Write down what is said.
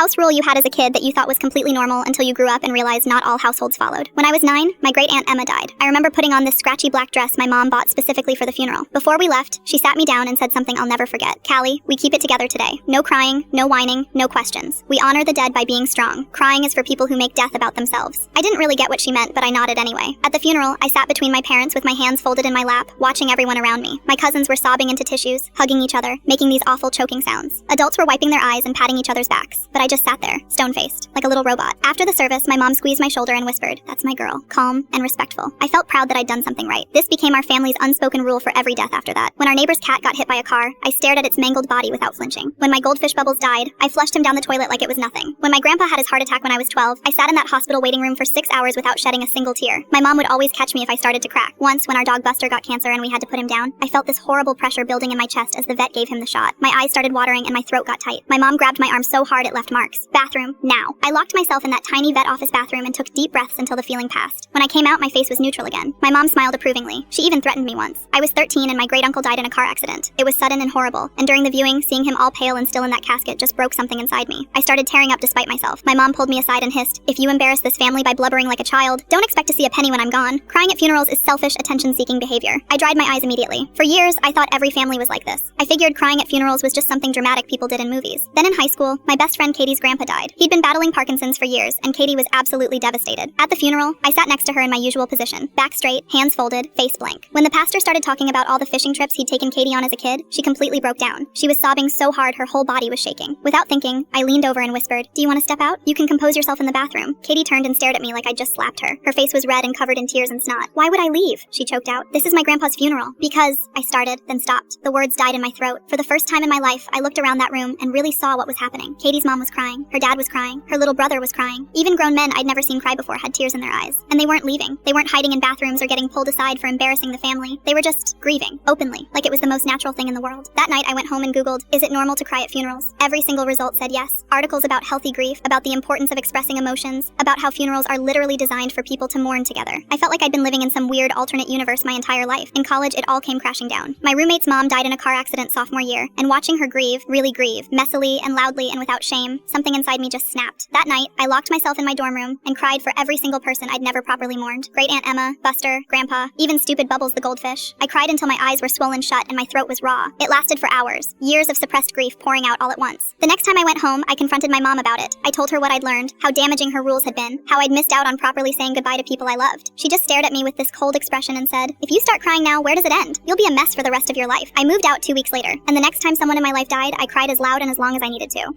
house rule you had as a kid that you thought was completely normal until you grew up and realized not all households followed. When I was 9, my great-aunt Emma died. I remember putting on this scratchy black dress my mom bought specifically for the funeral. Before we left, she sat me down and said something I'll never forget. "Callie, we keep it together today. No crying, no whining, no questions. We honor the dead by being strong. Crying is for people who make death about themselves." I didn't really get what she meant, but I nodded anyway. At the funeral, I sat between my parents with my hands folded in my lap, watching everyone around me. My cousins were sobbing into tissues, hugging each other, making these awful choking sounds. Adults were wiping their eyes and patting each other's backs, but I just sat there, stone-faced, like a little robot. After the service, my mom squeezed my shoulder and whispered, "That's my girl," calm and respectful. I felt proud that I'd done something right. This became our family's unspoken rule for every death after that. When our neighbor's cat got hit by a car, I stared at its mangled body without flinching. When my goldfish Bubbles died, I flushed him down the toilet like it was nothing. When my grandpa had his heart attack when I was 12, I sat in that hospital waiting room for 6 hours without shedding a single tear. My mom would always catch me if I started to crack. Once, when our dog Buster got cancer and we had to put him down, I felt this horrible pressure building in my chest as the vet gave him the shot. My eyes started watering and my throat got tight. My mom grabbed my arm so hard it left marks. Bathroom, now. I locked myself in that tiny vet office bathroom and took deep breaths until the feeling passed. When I came out, my face was neutral again. My mom smiled approvingly. She even threatened me once. I was 13 and my great-uncle died in a car accident. It was sudden and horrible, and during the viewing, seeing him all pale and still in that casket just broke something inside me. I started tearing up despite myself. My mom pulled me aside and hissed, "If you embarrass this family by blubbering like a child, don't expect to see a penny when I'm gone." Crying at funerals is selfish, attention-seeking behavior. I dried my eyes immediately. For years, I thought every family was like this. I figured crying at funerals was just something dramatic people did in movies. Then in high school, my best friend Katie's grandpa died. He'd been battling Parkinson's for years, and Katie was absolutely devastated. At the funeral, I sat next to her in my usual position, back straight, hands folded, face blank. When the pastor started talking about all the fishing trips he'd taken Katie on as a kid, she completely broke down. She was sobbing so hard her whole body was shaking. Without thinking, I leaned over and whispered, "Do you want to step out? You can compose yourself in the bathroom." Katie turned and stared at me like I'd just slapped her. Her face was red and covered in tears and snot. "Why would I leave?" she choked out. "This is my grandpa's funeral." "Because," I started, then stopped. The words died in my throat. For the first time in my life, I looked around that room and really saw what was happening. Katie's mom was crying. Her dad was crying. Her little brother was crying. Even grown men I'd never seen cry before had tears in their eyes. And they weren't leaving. They weren't hiding in bathrooms or getting pulled aside for embarrassing the family. They were just grieving, openly, like it was the most natural thing in the world. That night, I went home and Googled, "Is it normal to cry at funerals?" Every single result said yes. Articles about healthy grief, about the importance of expressing emotions, about how funerals are literally designed for people to mourn together. I felt like I'd been living in some weird alternate universe my entire life. In college, it all came crashing down. My roommate's mom died in a car accident sophomore year, and watching her grieve, really grieve, messily and loudly and without shame, something inside me just snapped. That night, I locked myself in my dorm room and cried for every single person I'd never properly mourned. Great-aunt Emma, Buster, Grandpa, even stupid Bubbles the goldfish. I cried until my eyes were swollen shut and my throat was raw. It lasted for hours, years of suppressed grief pouring out all at once. The next time I went home, I confronted my mom about it. I told her what I'd learned, how damaging her rules had been, how I'd missed out on properly saying goodbye to people I loved. She just stared at me with this cold expression and said, "If you start crying now, where does it end? You'll be a mess for the rest of your life." I moved out 2 weeks later, and the next time someone in my life died, I cried as loud and as long as I needed to.